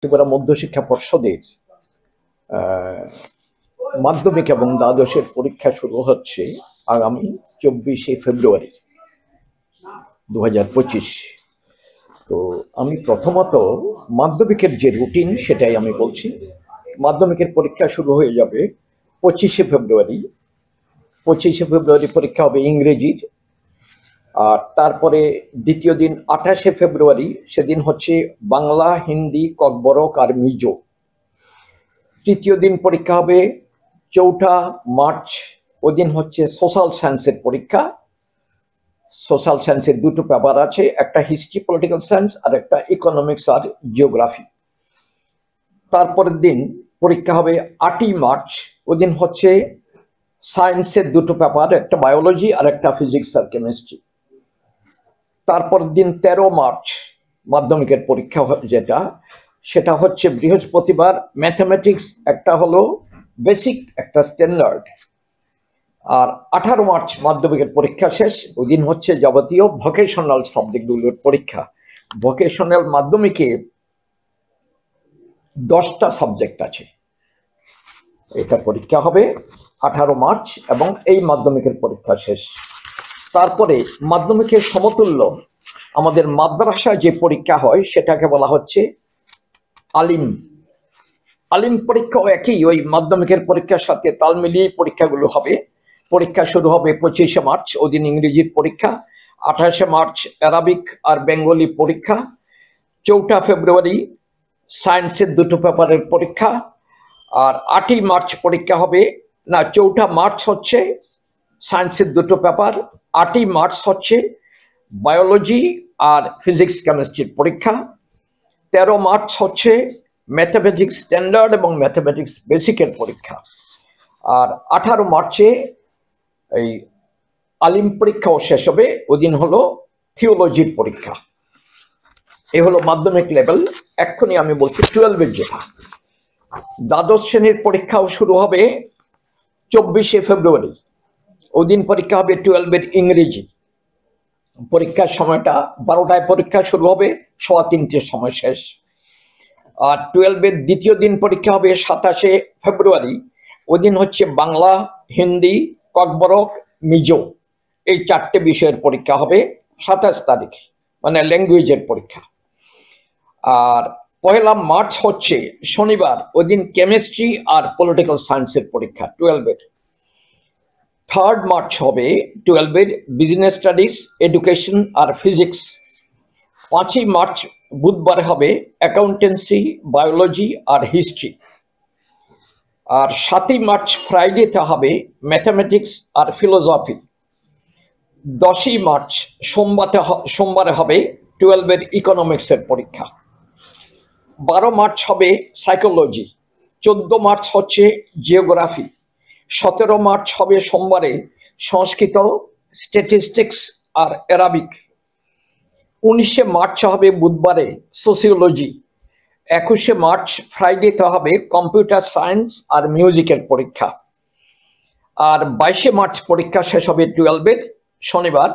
ত্রিপুরা মধ্যশিক্ষা পর্ষদের মাধ্যমিক এবং দ্বাদশের পরীক্ষা শুরু হচ্ছে আগামী 24শে ফেব্রুয়ারি 2025। তো আমি প্রথমত মাধ্যমিকের যে রুটিন সেটাই আমি বলছি। মাধ্যমিকের পরীক্ষা শুরু হয়ে যাবে 25শে ফেব্রুয়ারি। 25শে ফেব্রুয়ারি পরীক্ষা হবে ইংরেজির। আর তারপরে দ্বিতীয় দিন 28শে ফেব্রুয়ারি, সেদিন হচ্ছে বাংলা, হিন্দি, ককবরক আর মিজো। তৃতীয় দিন পরীক্ষা হবে 4ঠা মার্চ, ওই দিন হচ্ছে সোশ্যাল সায়েন্সের পরীক্ষা। সোশ্যাল সায়েন্সের দুটো পেপার আছে, একটা হিস্ট্রি পলিটিক্যাল সায়েন্স আর একটা ইকোনমিক্স আর জিওগ্রাফি। তারপরের দিন পরীক্ষা হবে 8ই মার্চ, ওই দিন হচ্ছে সায়েন্সের দুটো পেপার, একটা বায়োলজি আর একটা ফিজিক্স আর কেমিস্ট্রি। তারপর দিন 13 মার্চ মাধ্যমিকের পরীক্ষা সেটা হচ্ছে বৃহস্পতিবার, ম্যাথমেটিক্স একটা হলো বেসিক, একটা স্ট্যান্ডার্ড। আর 18 মার্চ মাধ্যমিকের পরীক্ষা শেষ, ওই দিন হচ্ছে যাবতীয় ভোকেশনাল সাবজেক্টগুলোর পরীক্ষা। ভোকেশনাল মাধ্যমিকে 10টা সাবজেক্ট আছে, এটা পরীক্ষা হবে 18 মার্চ এবং এই মাধ্যমিকের পরীক্ষা শেষ। তারপরে মাধ্যমিকের সমতুল্য আমাদের মাদ্রাসা যে পরীক্ষা হয় সেটাকে বলা হচ্ছে আলিম। আলিম পরীক্ষাও একই, ওই মাধ্যমিকের পরীক্ষার সাথে তাল মিলিয়ে পরীক্ষাগুলো হবে। পরীক্ষা শুরু হবে 25শে মার্চ, ওই দিন ইংরেজির পরীক্ষা। 28শে মার্চ অ্যারাবিক আর বেঙ্গলি পরীক্ষা। 4ঠা ফেব্রুয়ারি সায়েন্সের দুটো পেপারের পরীক্ষা। আর 8ই মার্চ পরীক্ষা হবে, না 4ঠা মার্চ হচ্ছে সায়েন্সের দুটো পেপার, 8ই মার্চ হচ্ছে বায়োলজি আর ফিজিক্স কেমিস্ট্রির পরীক্ষা। 13 মার্চ হচ্ছে ম্যাথমেটিক্স স্ট্যান্ডার্ড এবং ম্যাথমেটিক্স বেসিকের পরীক্ষা। আর 18 মার্চে এই আলিম পরীক্ষাও শেষ হবে, ওই দিন হলো থিওলজির পরীক্ষা। এ হলো মাধ্যমিক লেভেল। এক্ষুনি আমি বলছি 12-এর যেটা, দ্বাদশ শ্রেণীর পরীক্ষাও শুরু হবে 24শে ফেব্রুয়ারি। ওই দিন পরীক্ষা হবে 12-এর ইংরেজি। পরীক্ষার সময়টা 12টায় পরীক্ষা শুরু হবে, 3:15 সময় শেষ। আর 12-এর দ্বিতীয় দিন পরীক্ষা হবে 27শে ফেব্রুয়ারি, ওই দিন হচ্ছে বাংলা, হিন্দি, ককবরক, মিজো, এই 4টে বিষয়ের পরীক্ষা হবে 27 তারিখ, মানে ল্যাঙ্গুয়েজের পরীক্ষা। আর 1 মার্চ হচ্ছে শনিবার, ওই দিন কেমিস্ট্রি আর পলিটিক্যাল সায়েন্সের পরীক্ষা 12-এর। 3 মার্চ হবে 12-এর বিজনেস স্টাডিজ, এডুকেশন আর ফিজিক্স। 5ই মার্চ বুধবার হবে অ্যাকাউন্টেন্সি, বায়োলজি আর হিস্ট্রি। আর 7ই মার্চ ফ্রাইডেতে হবে ম্যাথমেটিক্স আর ফিলোসফি। 10ই মার্চ সোমবারে হবে 12-এর ইকোনমিক্সের পরীক্ষা। 12 মার্চ হবে সাইকোলজি। 14 মার্চ হচ্ছে জিওগ্রাফি। 17 মার্চ হবে সোমবারে সংস্কৃত, স্ট্যাটিস্টিক্স আর অ্যারাবিক। 19শে মার্চ হবে বুধবারে সোসিওলজি। 21শে মার্চ ফ্রাইডেতে হবে কম্পিউটার সায়েন্স আর মিউজিকের পরীক্ষা। আর 22শে মার্চ পরীক্ষা শেষ হবে 12-এর শনিবার,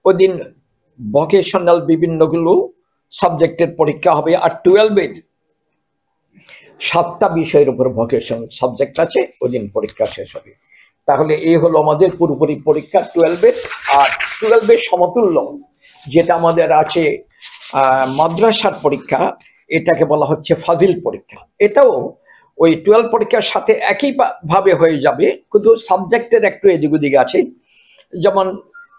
ওই দিন ভোকেশনাল বিভিন্নগুলো সাবজেক্টের পরীক্ষা হবে। আর 12-এর 7টা বিষয়ের উপর ভোকেশনাল সাবজেক্ট আছে, ওই দিন পরীক্ষা শেষ হবে। তাহলে এই হলো আমাদের পুরোপুরি পরীক্ষা 12-এর। আর 12-এর সমতুল্য যেটা আমাদের আছে মাদ্রাসার পরীক্ষা, এটাকে বলা হচ্ছে ফাজিল পরীক্ষা। এটাও ওই 12 পরীক্ষার সাথে একই ভাবে হয়ে যাবে, কিন্তু সাবজেক্টের একটু এদিক ওদিক আছে। যেমন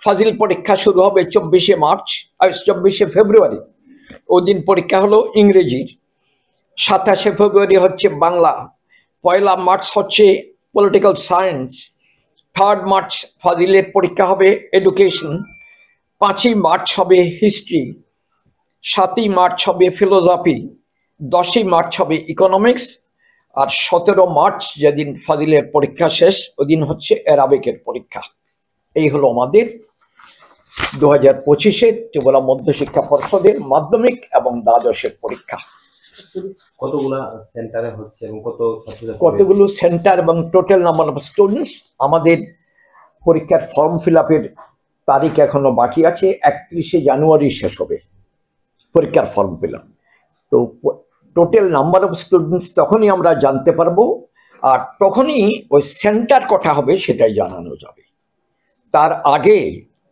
ফাজিল পরীক্ষা শুরু হবে 24শে ফেব্রুয়ারি, ওই দিন পরীক্ষা হলো ইংরেজির। 27শে ফেব্রুয়ারি হচ্ছে বাংলা। 1 মার্চ হচ্ছে পলিটিক্যাল সায়েন্স। 3 মার্চ ফাজিলের পরীক্ষা হবে এডুকেশন। 5ই মার্চ হবে হিস্ট্রি। 7ই মার্চ হবে ফিলোসফি। 10ই মার্চ হবে ইকোনমিক্স। আর 17 মার্চ যেদিন ফাজিলের পরীক্ষা শেষ, ওই দিন হচ্ছে অ্যারাবিকের পরীক্ষা। এই হলো আমাদের 2025-এর ত্রিপুরা মধ্যশিক্ষা পর্ষদের মাধ্যমিক এবং দ্বাদশের পরীক্ষা। কতগুলো সেন্টার এবং টোটাল নাম্বার অফ স্টুডেন্টস, আমাদের পরীক্ষার ফর্ম ফিল আপের তারিখ এখনো বাকি আছে। 31শে জানুয়ারি শেষ হবে পরীক্ষার ফর্ম ফিল আপ। তো টোটাল নাম্বার অফ স্টুডেন্টস তখনই আমরা জানতে পারবো, আর তখনই ওই সেন্টার কটা হবে সেটাই জানানো যাবে। তার আগে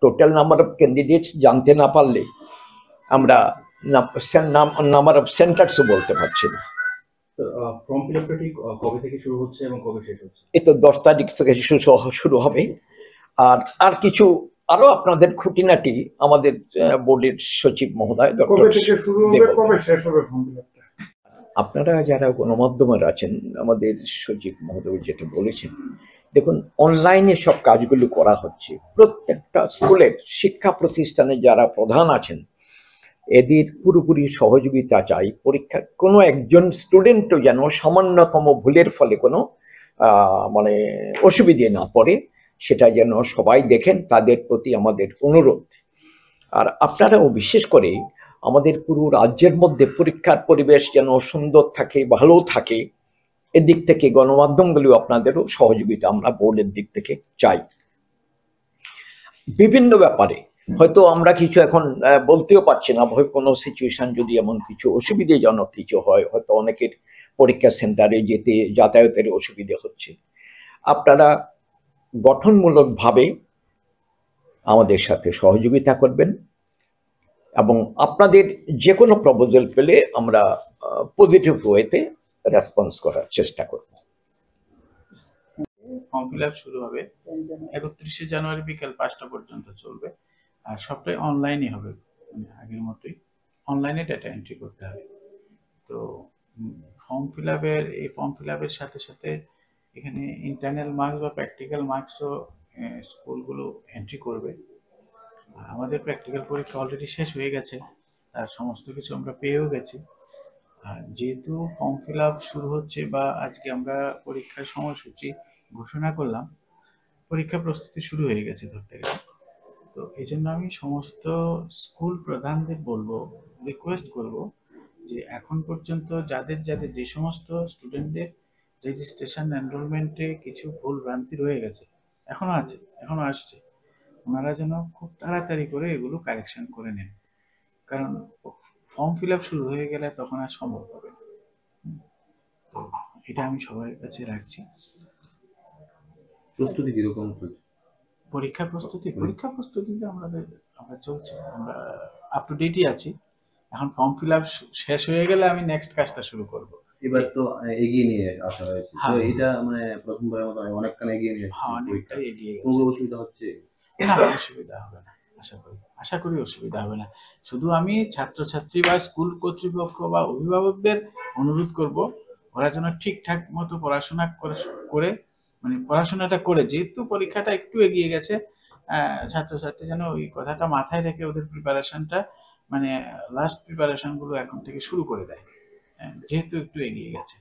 টোটাল নাম্বার অফ ক্যান্ডিডেটস জানতে না পারলে আমরা নাম্বার অফ সেন্টার্সও বলতে পারছি না। ফর্ম ফিল আপটা ঠিক কবে থেকে শুরু হচ্ছে এবং কবে শেষ হচ্ছে? এ তো 10 তারিখ থেকে শুরু হবে। আর কিছু আরো আপনাদের খুঁটিনাটি আমাদের বোর্ডের সচিব মহোদয় কবে থেকে শুরু হবে, কবে শেষ হবে ফর্ম ফিল আপটা? আপনারা যারা গণমাধ্যমের আছেন, আমাদের সচিব মহোদয় যেটা বলেছেন, দেখুন অনলাইনে সব কাজগুলো করা হচ্ছে। প্রত্যেকটা স্কুলের শিক্ষা প্রতিষ্ঠানে যারা প্রধান আছেন এদের পুরোপুরি সহযোগিতা চাই। পরীক্ষা কোনো একজন স্টুডেন্টও যেন সামান্যতম ভুলের ফলে কোনো মানে অসুবিধে না পড়ে, সেটা যেন সবাই দেখেন, তাদের প্রতি আমাদের অনুরোধ। আর আপনারাও বিশেষ করে আমাদের পুরো রাজ্যের মধ্যে পরীক্ষার পরিবেশ যেন সুন্দর থাকে, ভালো থাকে, এদিক থেকে গণমাধ্যমগুলো আপনাদেরও সহযোগিতা আমরা বোর্ডের দিক থেকে চাই। বিভিন্ন ব্যাপারে হয়তো আমরা কিছু এখন বলতেও পারছি না, ভয় কোনো সিচুয়েশন যদি এমন কিছু অসুবিধাজনক কিছু হয়, হয়তো অনেকের পরীক্ষা সেন্টারে যেতে যাতায়াতের অসুবিধে হচ্ছে, আপনারা গঠনমূলকভাবে আমাদের সাথে সহযোগিতা করবেন এবং আপনাদের যে কোনো প্রপোজাল পেলে আমরা পজিটিভ ওয়েতে রেসপন্স করার চেষ্টা করব। ফর্ম ফিল আপ শুরু হবে 31শে জানুয়ারি বিকেল 5টা পর্যন্ত চলবে, আর সবটাই অনলাইনই হবে, মানে আগের মতোই অনলাইনে ডেটা এন্ট্রি করতে হবে। তো ফর্ম ফিল আপের সাথে সাথে এখানে ইন্টারনাল মার্কস বা প্র্যাকটিক্যাল মার্কসও স্কুলগুলো এন্ট্রি করবে। আমাদের প্র্যাকটিক্যাল পরীক্ষা অলরেডি শেষ হয়ে গেছে, তার সমস্ত কিছু আমরা পেয়েও গেছি। আর যেহেতু ফর্ম ফিল আপ শুরু হচ্ছে বা আজকে আমরা পরীক্ষার সময়সূচি ঘোষণা করলাম, পরীক্ষা প্রস্তুতি শুরু হয়ে গেছে ধরতে গেলে। তো এই জন্য আমি সমস্ত স্কুল প্রধানদের বলবো, রিকোয়েস্ট করব যে এখন পর্যন্ত যাদের যে সমস্ত স্টুডেন্টদের রেজিস্ট্রেশন এনরোলমেন্টে কিছু ভুল ভ্রান্তি রয়ে গেছে, এখনো আসছে, ওনারা যেন খুব তাড়াতাড়ি করে এগুলো কারেকশন করে নেন, কারণ ফর্ম ফিল আপ শুরু হয়ে গেলে তখন আর সম্ভব হবে না। তো এটা আমি সবার কাছে রাখছি। প্রস্তুতি কিরকম চলছে? পরীক্ষা প্রস্তুতিতে আমরা চলছে, আমরা আপ টু ডেটই আছি। এখন ফর্ম ফিল আপ শেষ হয়ে গেলে আমি নেক্সট কাজটা শুরু করব। এবার তো এগিয়ে নিয়ে আসা হয়েছে, তো এটা মানে প্রথমবারের মতো অনেকখানি এগিয়ে নিয়ে আসছে। অনেকটাই এগিয়ে গেছে। কোনো অসুবিধা হচ্ছে না, অসুবিধা হবে না, আশা করি অসুবিধা হবে না। শুধু আমি ছাত্রছাত্রী বা স্কুল কর্তৃপক্ষ বা অভিভাবকদের অনুরোধ করব, ওরা যেন ঠিকঠাক মতো পড়াশোনা করে মানে পড়াশোনাটা করে, যেহেতু পরীক্ষাটা একটু এগিয়ে গেছে, ছাত্রছাত্রী যেন ওই কথাটা মাথায় রেখে ওদের প্রিপারেশনটা মানে লাস্ট প্রিপারেশন গুলো এখন থেকে শুরু করে দেয়, যেহেতু একটু এগিয়ে গেছে।